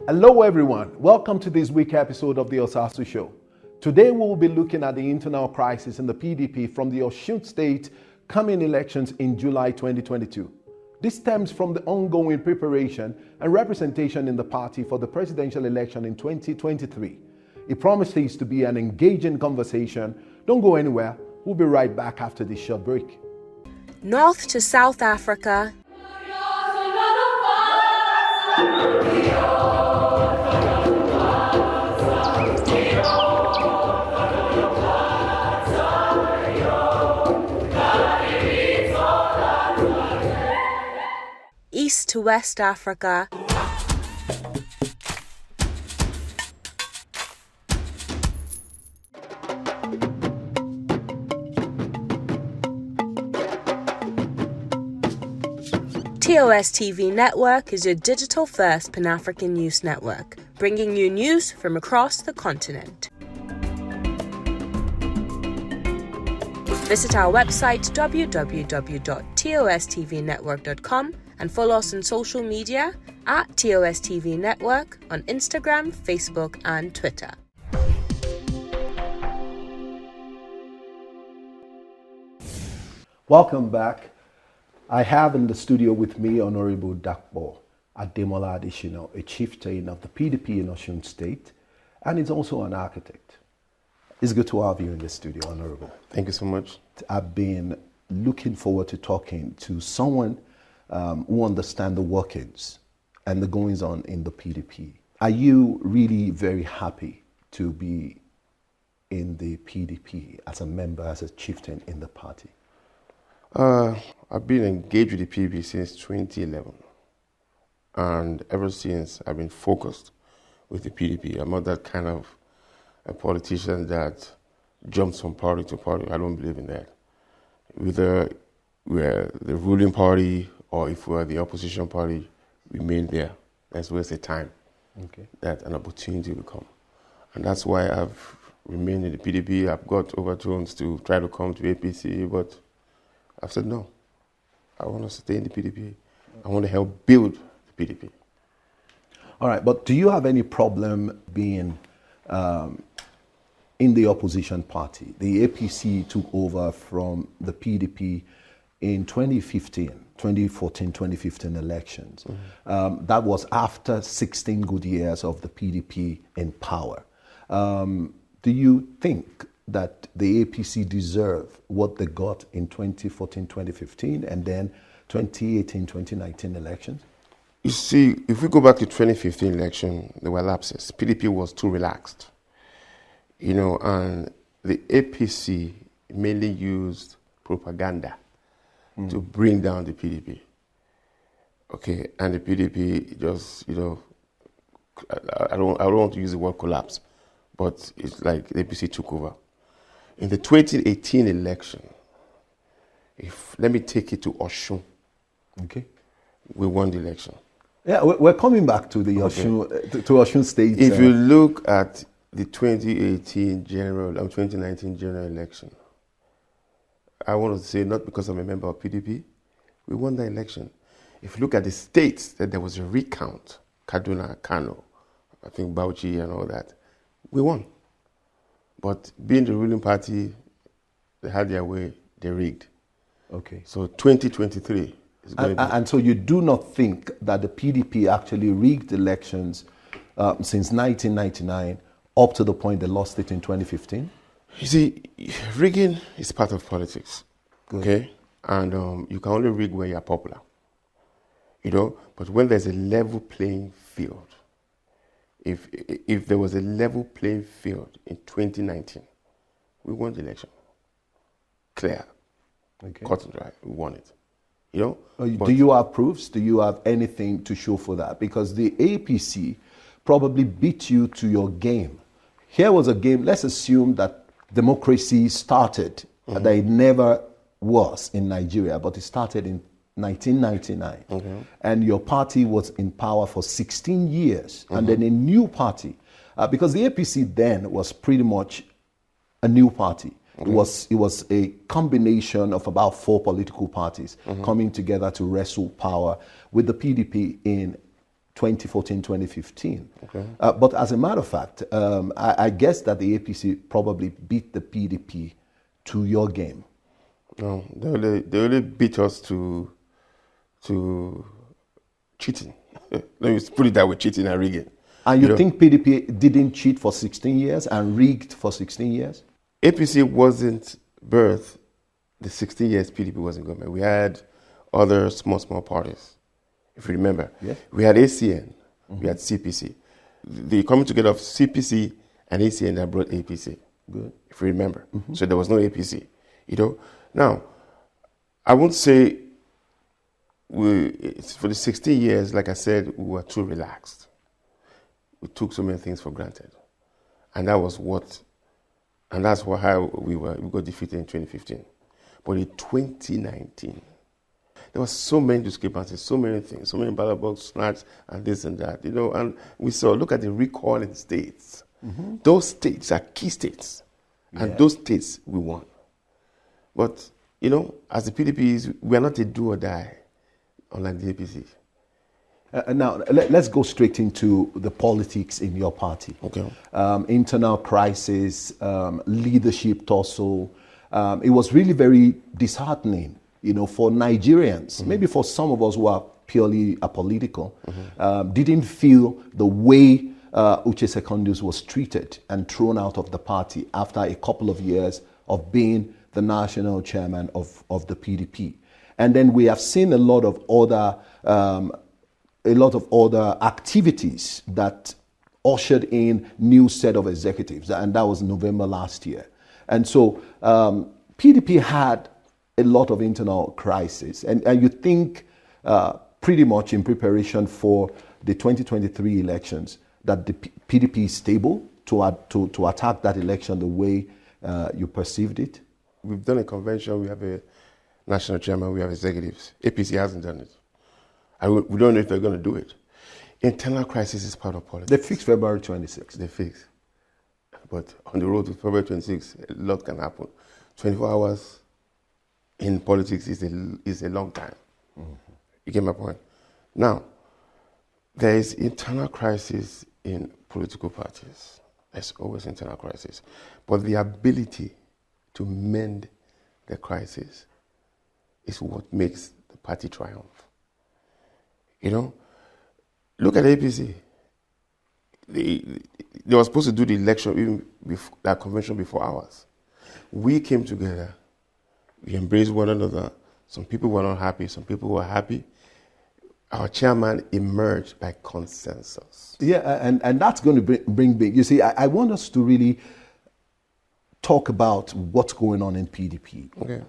Hello everyone, welcome to this week's episode of the Osasu Show. Today we will be looking at the internal crisis in the PDP from the Osun State coming elections in July 2022. This stems from the ongoing preparation and representation in the party for the presidential election in 2023. It promises to be an engaging conversation. Don't go anywhere, we'll be right back after this short break. North to South Africa, East to West Africa, TOS TV Network is your digital-first Pan-African news network, bringing you news from across the continent. Visit our website www.tostvnetwork.com and follow us on social media at TOS TV Network on Instagram, Facebook, and Twitter. Welcome back. I have in the studio with me Honorable Dakbo Ademola Adesina, a chieftain of the PDP in Osun State, and he's also an architect. It's good to have you in the studio, Honorable. Thank you so much. I've been looking forward to talking to someone who understands the workings and the goings on in the PDP. Are you really very happy to be in the PDP as a member, as a chieftain in the party? I've been engaged with the PDP since 2011, and ever since I've been focused with the PDP. I'm not that kind of a politician that jumps from party to party. I don't believe in that. Whether we're the ruling party or if we're the opposition party, remain there. Let's waste the time that an opportunity will come. And that's why I've remained in the PDP. I've got overtones to try to come to APC, but I've said no. I want to stay in the PDP. I want to help build the PDP. All right, but do you have any problem being in the opposition party? The APC took over from the PDP in 2014-2015 elections. That was after 16 good years of the PDP in power. Do you think that the APC deserve what they got in 2014-2015 and then 2018-2019 elections? You see, if we go back to 2015 election, there were lapses. PDP was too relaxed, and the APC mainly used propaganda to bring down the PDP. Okay, and the PDP just, I don't want to use the word collapse, but it's like the APC took over. In the 2018 election, let me take it to Osun. Okay. We won the election. Yeah, we're coming back to the Osun State. If you look at the 2019 general election, I want to say, not because I'm a member of PDP, we won the election. If you look at the states that there was a recount, Kaduna, Kano, I think Bauchi and all that, we won. But being the ruling party, they had their way, they rigged. Okay. So 2023 is going to be... And so you do not think that the PDP actually rigged elections since 1999 up to the point they lost it in 2015? You see, rigging is part of politics, okay? And you can only rig when you're popular, But when there's a level playing field, if there was a level playing field in 2019, we won the election. Clear. Okay. Cut and dry. We won it. Do you have proofs? Do you have anything to show for that? Because the APC probably beat you to your game. Here was a game, let's assume that democracy started, that it never was in Nigeria, but it started in 1999, and your party was in power for 16 years, and then a new party, because the APC then was pretty much a new party. It was a combination of about 4 political parties coming together to wrestle power with the PDP in 2014, 2015. Okay. But as a matter of fact, I guess that the APC probably beat the PDP to your game. No, they only beat us to cheating. Let me put it that way, cheating and rigging. And you think PDP didn't cheat for 16 years and rigged for 16 years? APC wasn't birthed the 16 years PDP was in government. We had other small parties, if you remember. Yes. We had ACN, we had CPC. The coming together of CPC and ACN that brought APC. Good. If you remember. So there was no APC. Now, I won't say for the 16 years, like I said, we were too relaxed. We took so many things for granted. And that's how we got defeated in 2015. But in 2019, there were so many discrepancies, so many things, so many ballot box snatch and this and that, and we saw, look at the recalling states. Those states are key states. And those states we won. But, as the PDPs, we are not a do or die, unlike the APC. Now, let's go straight into the politics in your party. Okay. Internal crisis, leadership tussle. It was really very disheartening, for Nigerians, maybe for some of us who are purely apolitical, didn't feel the way Uche Secondus was treated and thrown out of the party after a couple of years of being the national chairman of the PDP. And then we have seen a lot of other activities that ushered in new set of executives, and that was November last year. And so PDP had a lot of internal crisis, and you think pretty much in preparation for the 2023 elections that the PDP is stable to attack that election the way you perceived it? We've done a convention, we have a national chairman, we have executives. APC hasn't done it. We don't know if they're going to do it. Internal crisis is part of politics. They fixed February 26th. They fixed. But on the road to February 26th, a lot can happen. 24 hours in politics is a long time. You get my point? Now, there is internal crisis in political parties. There's always internal crisis. But the ability to mend the crisis is what makes the party triumph. Look at APC. They were supposed to do the election, even before, that convention before ours. We came together, we embraced one another. Some people were not happy, some people were happy. Our chairman emerged by consensus. Yeah, and that's going to bring big. You see, I want us to really talk about what's going on in PDP. Okay.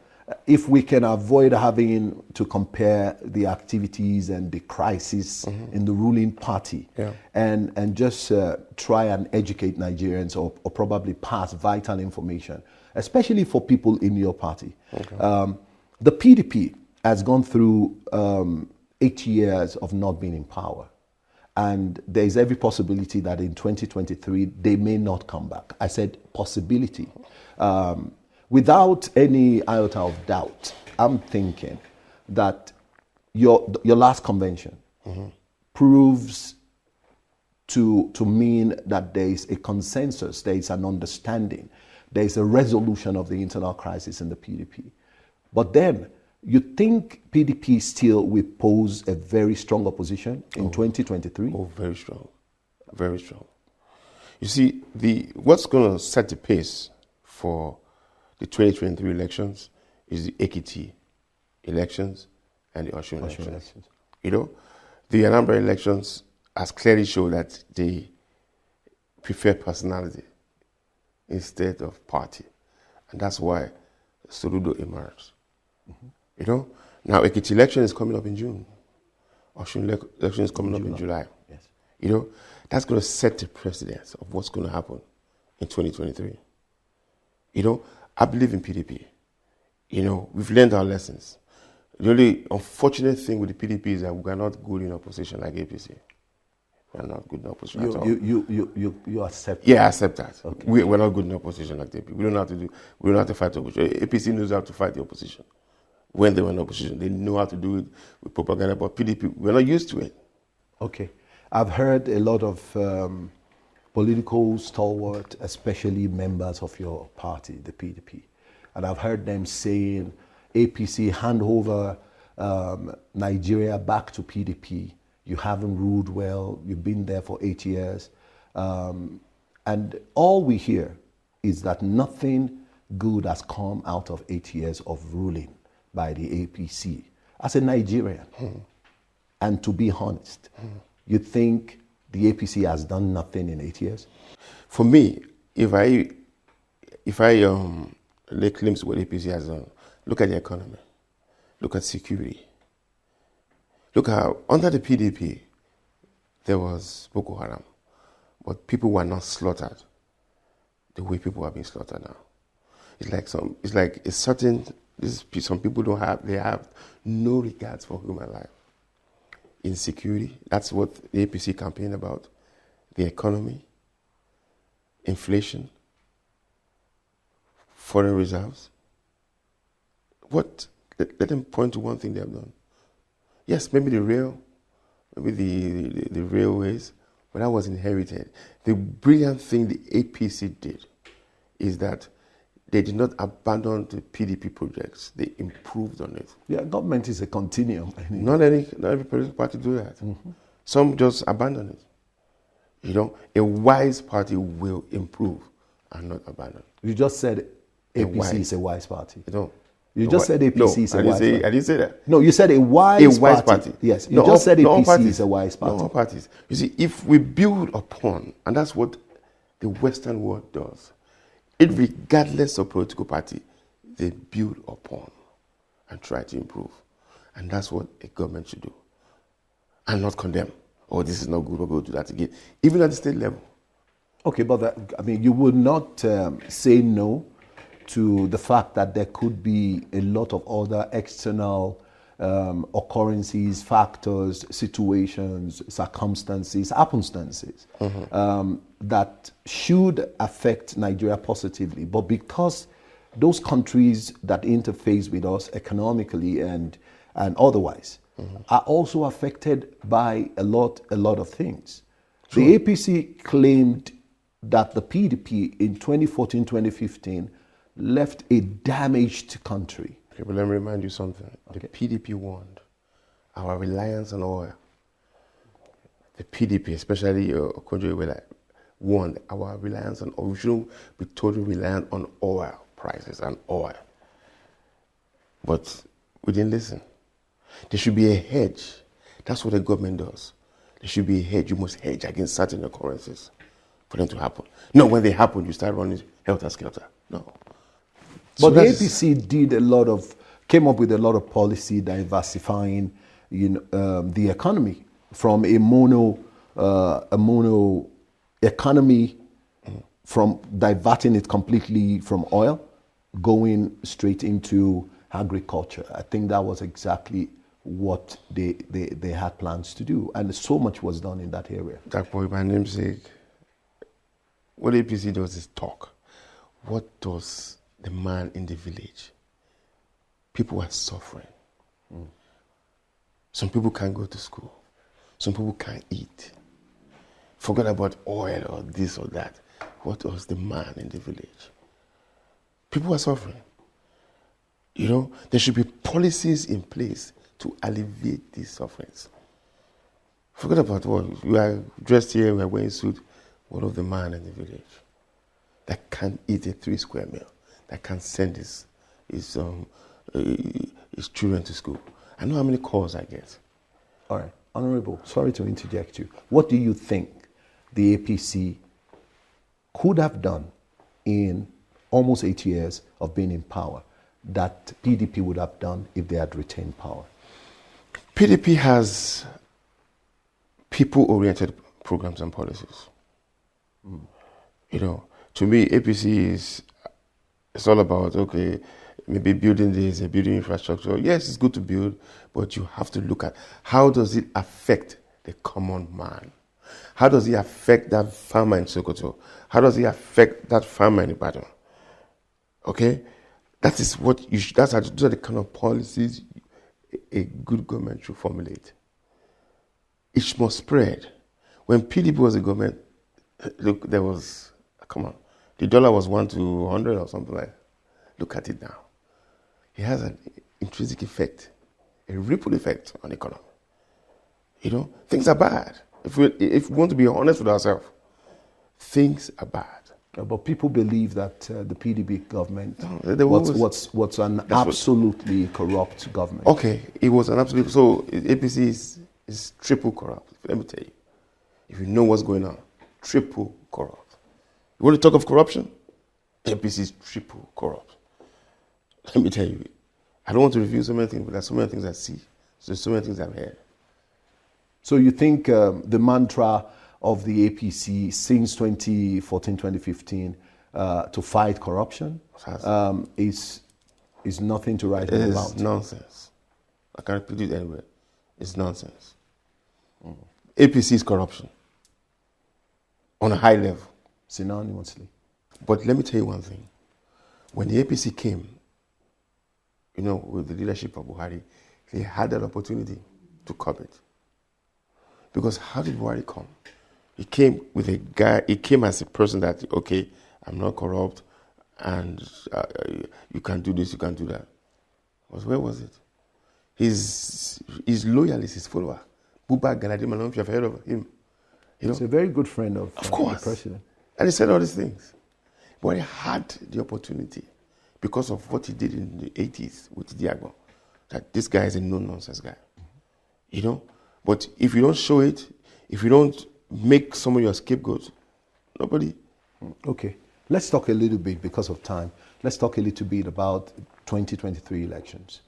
If we can avoid having to compare the activities and the crisis in the ruling party, and just try and educate Nigerians or probably pass vital information, especially for people in your party. Okay. The PDP has gone through 8 years of not being in power. And there is every possibility that in 2023, they may not come back. I said possibility. Without any iota of doubt, I'm thinking that your last convention proves to mean that there is a consensus, there is an understanding, there is a resolution of the internal crisis in the PDP. But then, you think PDP still will pose a very strong opposition in 2023? Oh, very strong. Very strong. You see, what's going to set the pace for the 2023 elections is the Ekiti elections and the Osun elections. The Anambra elections has clearly shown that they prefer personality instead of party. And that's why Soludo emerged. Now Ekiti election is coming up in June. Osun election is coming up in July. Yes. That's going to set the precedence of what's going to happen in 2023. I believe in PDP. We've learned our lessons. The only unfortunate thing with the PDP is that we are not good in opposition like APC. We are not good in opposition at all. You accept that? Yeah, I accept that. Okay. We're not good in opposition like APC. We don't know how to fight the opposition. APC knows how to fight the opposition. When they were in opposition, they know how to do it with propaganda, but PDP, we're not used to it. Okay. I've heard a lot of political stalwart, especially members of your party, the PDP, and I've heard them saying, APC, hand over Nigeria back to PDP. You haven't ruled well. You've been there for 8 years. And all we hear is that nothing good has come out of 8 years of ruling by the APC. As a Nigerian, and to be honest, you think the APC has done nothing in 8 years? For me, if I lay claims to what APC has done, look at the economy, look at security. Look how under the PDP there was Boko Haram, but people were not slaughtered the way people are being slaughtered now. Some people they have no regards for human life. Insecurity, that's what the APC campaigned about. The economy, inflation, foreign reserves. Let them point to one thing they have done. Yes, maybe the railways, but that was inherited. The brilliant thing the APC did is that they did not abandon the PDP projects. They improved on it. Yeah, government is a continuum. Not every political party do that. Mm-hmm. Some just abandon it. A wise party will improve and not abandon. You just said APC is a wise party. You just said APC is a wise party. I didn't say that. No, you said a wise party. Yes, you just said APC is a wise party. No, all parties. You see, if we build upon, and that's what the Western world does, regardless of political party, they build upon and try to improve. And that's what a government should do. And not condemn. Oh, this is not good, we'll go do that again. Even at the state level. Okay, but you would not say no to the fact that there could be a lot of other external occurrences, factors, situations, circumstances, happenstances that should affect Nigeria positively. But because those countries that interface with us economically and otherwise are also affected by a lot of things. Sure. The APC claimed that the PDP in 2014, 2015 left a damaged country. Okay, but let me remind you something. Okay. The PDP warned our reliance on oil. The PDP, especially Okonjo-Iweala, warned our reliance on oil. We shouldn't be totally reliant on oil prices and oil. But we didn't listen. There should be a hedge. That's what the government does. There should be a hedge. You must hedge against certain occurrences for them to happen. No, when they happen, you start running helter-skelter. No. But the APC came up with a lot of policy diversifying the economy from a mono economy, from diverting it completely from oil, going straight into agriculture. I think that was exactly what they had plans to do. And so much was done in that area. Jack Boy, my namesake, what APC does is talk. What does the man in the village? People are suffering. Some people can't go to school. Some people can't eat. Forget about oil or this or that. What does the man in the village? People are suffering. There should be policies in place to alleviate these sufferings. Forget about what we are dressed here, we are wearing suit. What of the man in the village that can't eat a 3 square meal, that can't send his children to school? I know how many calls I get. All right, Honorable, sorry to interject you. What do you think the APC could have done in almost 8 years of being in power that PDP would have done if they had retained power? PDP has people-oriented programs and policies. To me, APC it's all about, okay, maybe building this, building infrastructure. Yes, it's good to build, but you have to look at how does it affect the common man? How does it affect that farmer in Sokoto? How does it affect that farmer in Ibadan? Okay? Those are the kind of policies a good government should formulate. It must spread. When PDP was the government, look, there was, come on, the dollar was 1 to 100 or something like that. Look at it now. It has an intrinsic effect, a ripple effect on the economy. You know, things are bad. If we want to be honest with ourselves, things are bad. But people believe that the PDP government was an absolutely corrupt government. Okay, it was an absolute. So APC is triple corrupt. Let me tell you, if you know what's going on, triple corrupt. You want to talk of corruption? APC is triple corrupt. Let me tell you, I don't want to review so many things, but there's so many things I see. There's so many things I've heard. So you think the mantra of the APC since 2014, 2015 to fight corruption is nothing to write home about? It's nonsense. I can't put it anywhere. It's nonsense. APC is corruption on a high level. Synonymously. But let me tell you one thing. When the APC came, you know, with the leadership of Buhari, they had that opportunity to curb it. Because how did Buhari come? He came with a guy, he came as a person that, okay, I'm not corrupt, and you can do this, you can do that. But where was it? His loyalist, his follower, Buba Galadima, I don't know if you've heard of him. You know? He's a very good friend of course. The president. And he said all these things. But he had the opportunity, because of what he did in the 80s with Diago, that this guy is a no-nonsense guy. You know? But if you don't show it, if you don't make some of your scapegoats, nobody. Okay. Let's talk a little bit, because of time, let's talk a little bit about 2023 elections.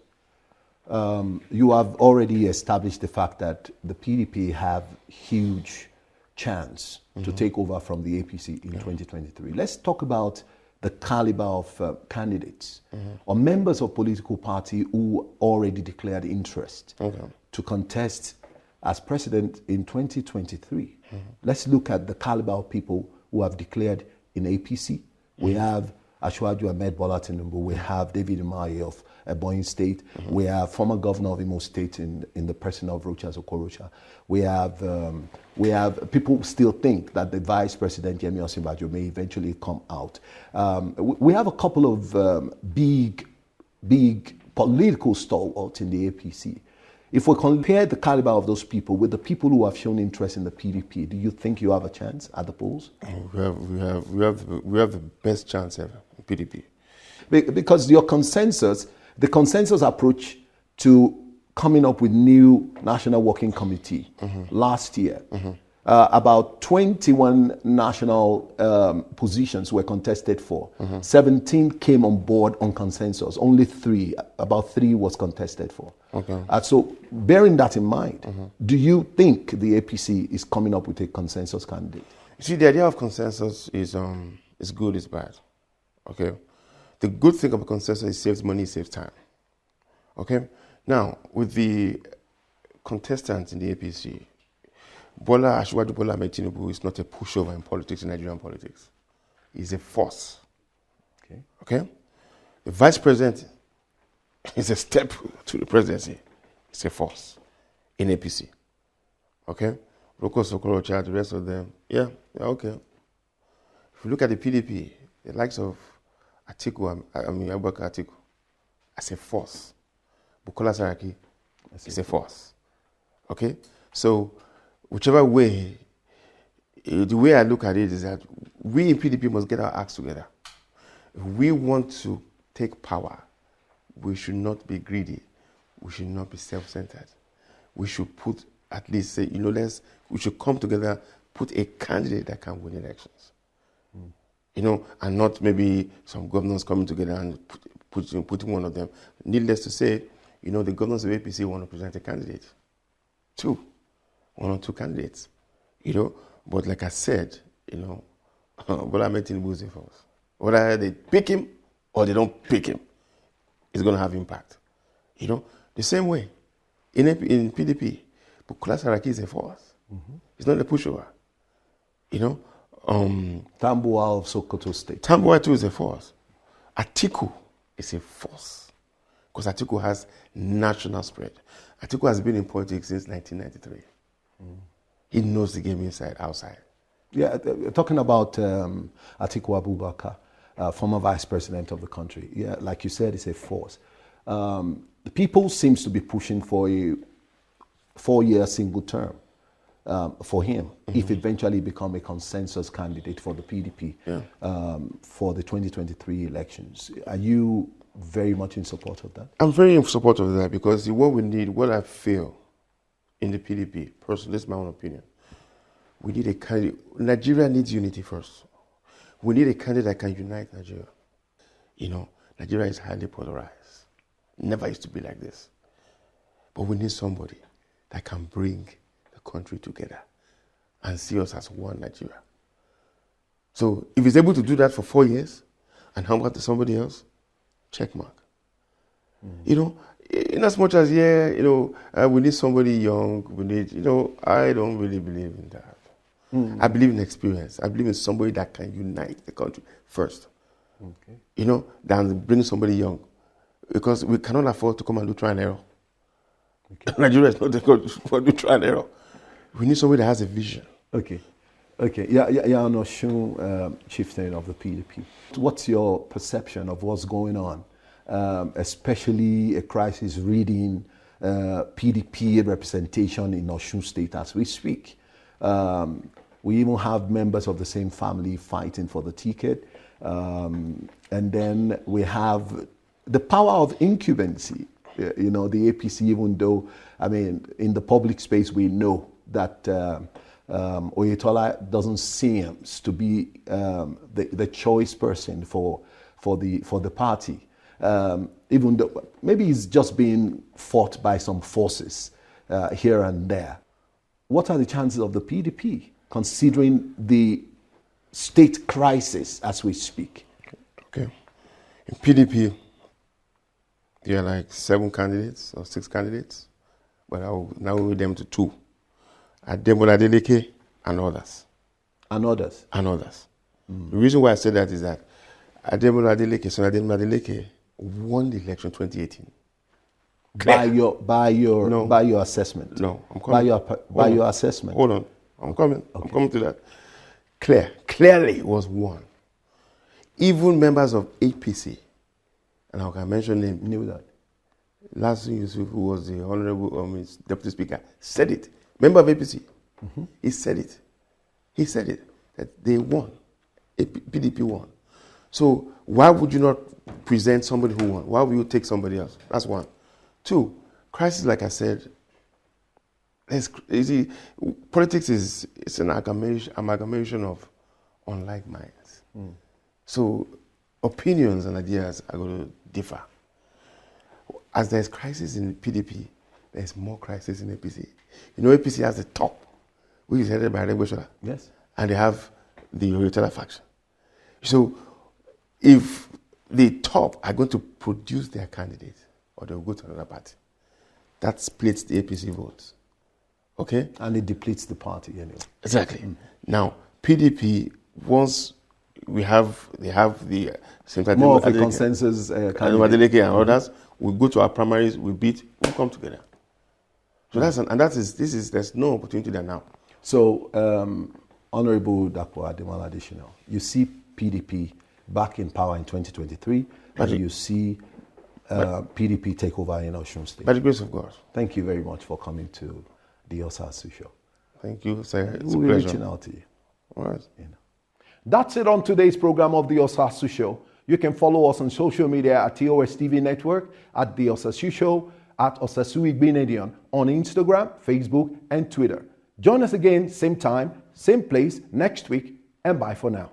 You have already established the fact that the PDP have huge chance to take over from the APC in 2023. Let's talk about the caliber of candidates or members of political party who already declared interest to contest as president in 2023. Let's look at the caliber of people who have declared in APC. We have Asiwaju Ahmed Bola Tinubu. We have David Umahi of Ebonyi State. We have former governor of Imo State in the person of Rochas Okorocha. We have people who still think that the vice president, Yemi Osinbajo, may eventually come out. We have a couple of big political stalwarts in the APC. If we compare the caliber of those people with the people who have shown interest in the PDP, do you think you have a chance at the polls? We have the best chance ever in PDP. Because your consensus, the consensus approach to coming up with new National Working Committee last year, about 21 national positions were contested for. 17 came on board on consensus. Only about three was contested for. Okay. So bearing that in mind, do you think the APC is coming up with a consensus candidate? You see, the idea of consensus is good, it's bad. Okay? The good thing about consensus is it saves money, it saves time. Okay? Now, with the contestants in the APC, Asiwaju Bola Ahmed Tinubu is not a pushover in politics, in Nigerian politics. He's a force. Okay? The vice president is a step to the presidency. It's a force in APC. Okay? Rochas Okorocha, the rest of them, yeah, okay. If you look at the PDP, the likes of Abubakar Atiku, as a force. Bukola Saraki is a force. Okay? So, whichever way, the way I look at it is that we in PDP must get our acts together. If we want to take power, we should not be greedy. We should not be self-centered. We should put, at least say, we should come together, put a candidate that can win elections. And not maybe some governors coming together and putting one of them. Needless to say, the governors of APC want to present a candidate. One or two candidates, But like I said, Bola Ahmed Tinubu is a force. Whether they pick him or they don't pick him, it's going to have impact. The same way, in PDP, Bukola Saraki is a force. It's not a pushover. Tambuwal of Sokoto State. Tambuwal too is a force. Atiku is a force. Because Atiku has national spread. Atiku has been in politics since 1993. He knows the game inside, outside. Yeah, talking about Atiku Abubakar, former vice president of the country. Yeah, like you said, it's a force. The people seems to be pushing for a 4-year single term for him, if eventually become a consensus candidate for the PDP for the 2023 elections. Are you very much in support of that? I'm very in support of that because what we need, what I feel in the PDP, personally, this is my own opinion, we need a candidate. Nigeria needs unity first. We need a candidate that can unite Nigeria. You know, Nigeria is highly polarized. Never used to be like this. But we need somebody that can bring the country together and see us as one Nigeria. So if he's able to do that for 4 years and hand over to somebody else, check mark. You know, in as much as, we need somebody young, I don't really believe in that. I believe in experience. I believe in somebody that can unite the country first. Okay. Than bring somebody young. Because we cannot afford to come and do trial and error. Okay. Nigeria is not the country for do trial and error. We need somebody that has a vision. Okay. Yeah, Oshun, chieftain of the PDP. What's your perception of what's going on, especially a crisis reading PDP representation in Osun State as we speak? We even have members of the same family fighting for the ticket. And then we have the power of incumbency. The APC, even though, in the public space, we know that Oyetola doesn't seem to be the choice person for the party. Even though maybe he's just being fought by some forces here and there. What are the chances of the PDP, considering the state crisis as we speak? Okay. In PDP, there are like 7 candidates or 6 candidates, but I will now narrow them to 2. Ademola Adeleke and others. And others? And others. The reason why I say that is that Ademola Adeleke won the election 2018. By your assessment? No, I'm coming. By your assessment? Hold on. I'm coming. Okay. I'm coming to that. Clearly was won. Even members of APC, and I can mention him, knew that. Lasu Yusuf, who was the Honorable Deputy Speaker, said it. Member of APC. He said it. He said it. That they won. PDP won. So why would you not present somebody who won? Why would you take somebody else? That's one. 2, crisis, like I said, politics is an amalgamation of unlike minds. So opinions and ideas are going to differ. As there's crisis in PDP, there's more crisis in APC. APC has the top, which is headed by Rebushola. Yes. And they have the Oyetola faction. So if the top are going to produce their candidate, or they'll go to another party, that splits the APC votes. Okay? And it depletes the party anyway. Exactly. Now, PDP, once they have the same type more of a consensus candidate. And others, we go to our primaries, we come together. So there's no opportunity there now. So, Honorable Dapo Ademola Adesina, you see PDP back in power in 2023, and you see PDP take over in Osun State. By the grace of God. Thank you very much for coming to the Osasu Show. Thank you, sir. It's we'll a pleasure. Be reaching out to you. All right. That's it on today's program of the Osasu Show. You can follow us on social media at DSTV Network, at the Osasu Show, at Osasu Igbinedion on Instagram, Facebook, and Twitter. Join us again, same time, same place, next week, and bye for now.